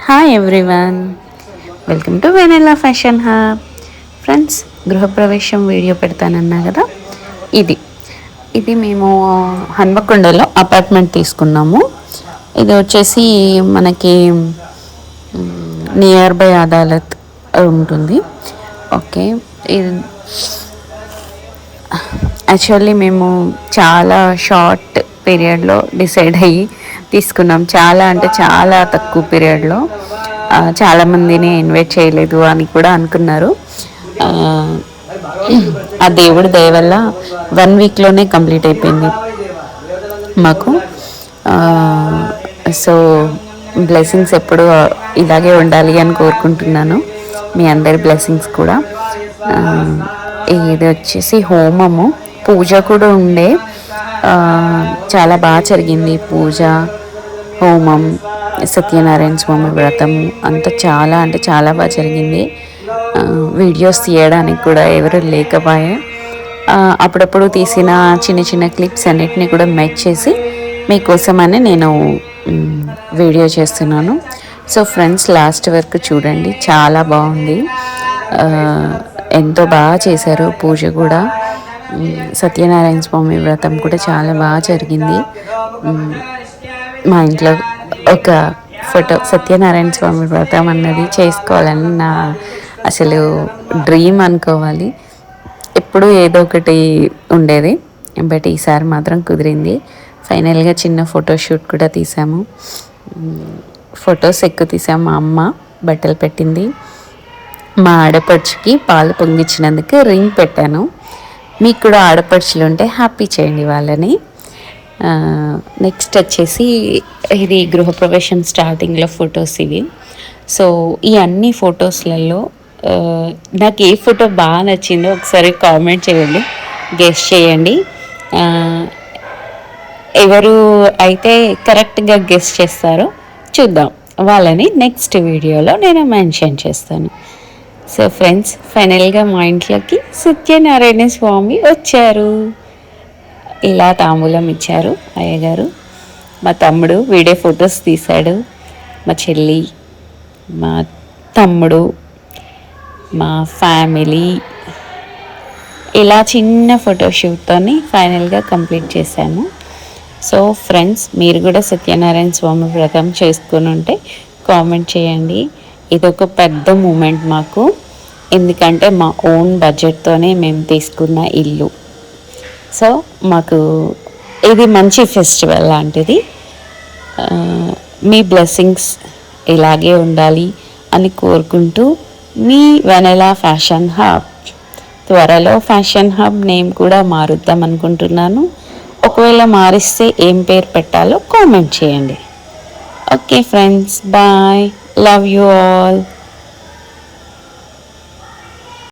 Hi everyone, welcome to Vennela fashion hub. Friends, గృహప్రవేశం video పెడతానన్నా కదా, ఇది మేము హన్మకొండలో అపార్ట్మెంట్ తీసుకున్నాము. ఇది వచ్చేసి మనకి నియర్ బై అదాలత్ ఉంటుంది. ఓకే, ఇది యాక్చువల్లీ మేము చాలా షార్ట్ పీరియడ్లో డిసైడ్ అయ్యి తీసుకున్నాం. చాలా అంటే చాలా తక్కువ పీరియడ్లో. చాలామందిని ఇన్వైట్ చేయలేదు అని కూడా అనుకున్నారు. ఆ దేవుడి దయ వల్ల 1 వీక్లోనే కంప్లీట్ అయిపోయింది మాకు. సో బ్లెస్సింగ్స్ ఎప్పుడు ఇలాగే ఉండాలి అని కోరుకుంటున్నాను, మీ అందరి బ్లెస్సింగ్స్ కూడా. ఇది వచ్చేసి హోమము, పూజ కూడా ఉండే. చాలా బాగా జరిగింది పూజ, హోమం, సత్యనారాయణ స్వామి వ్రతం అంతా చాలా అంటే చాలా బాగా జరిగింది. వీడియోస్ తీయడానికి కూడా ఎవరు లేకపోయే. అప్పుడప్పుడు తీసిన చిన్న చిన్న క్లిప్స్ అన్నిటిని కూడా మ్యాచ్ చేసి మీకోసమని నేను వీడియో చేస్తున్నాను. సో ఫ్రెండ్స్, లాస్ట్ వరకు చూడండి, చాలా బాగుంది. ఎంతో బాగా చేశారు పూజ కూడా. సత్యనారాయణ స్వామి వ్రతం కూడా చాలా బాగా జరిగింది. మా ఇంట్లో ఒక ఫోటో, సత్యనారాయణ స్వామి వ్రతం అన్నది చేసుకోవాలని నా అసలు డ్రీమ్ అనుకోవాలి. ఎప్పుడూ ఏదో ఒకటి ఉండేది, బట్ ఈసారి మాత్రం కుదిరింది. ఫైనల్గా చిన్న ఫోటోషూట్ కూడా తీసాము. ఫొటోస్ ఎక్కువ తీసాము. మా అమ్మ బట్టలు పెట్టింది. మా ఆడపడుచుకి పాలు పొంగిచ్చినందుకు రింగ్ పెట్టాను. మీకు కూడా ఆడపడుచులు ఉంటే హ్యాపీ చేయండి వాళ్ళని. నెక్స్ట్ వచ్చేసి ఇది గృహప్రవేశం స్టార్టింగ్లో ఫొటోస్ ఇవి. సో ఈ అన్ని ఫొటోస్లలో నాకు ఏ ఫోటో బాగా నచ్చిందో ఒకసారి కామెంట్ చేయండి, గెస్ చేయండి. ఎవరు అయితే కరెక్ట్గా గెస్ చేస్తారో చూద్దాం, వాళ్ళని నెక్స్ట్ వీడియోలో నేను మెన్షన్ చేస్తాను. సో ఫ్రెండ్స్, ఫైనల్గా మా ఇంట్లోకి సత్యనారాయణ స్వామి వచ్చారు. ఇలా తాంబూలం ఇచ్చారు అయ్యగారు. మా తమ్ముడు వీడియో ఫొటోస్ తీశాడు. మా చెల్లి, మా తమ్ముడు, మా ఫ్యామిలీ, ఇలా చిన్న ఫోటోషూట్తో ఫైనల్గా కంప్లీట్ చేశాము. సో ఫ్రెండ్స్, మీరు కూడా సత్యనారాయణ స్వామి వ్రతం చేసుకుని ఉంటే కామెంట్ చేయండి. ఇదొక పెద్ద మూమెంట్ మాకు, ఎందుకంటే మా ఓన్ బడ్జెట్తోనే మేము తీసుకున్న ఇల్లు. సో మాకు ఇది మంచి ఫెస్టివల్ లాంటిది. మీ బ్లెస్సింగ్స్ ఇలాగే ఉండాలి అని కోరుకుంటూ, మీ వెనెలా ఫ్యాషన్ హబ్. త్వరలో ఫ్యాషన్ హబ్ నేమ్ కూడా మారుద్దాం అనుకుంటున్నాను. ఒకవేళ మారిస్తే ఏం పేరు పెట్టాలో కామెంట్ చేయండి. Okay friends, bye, love you all.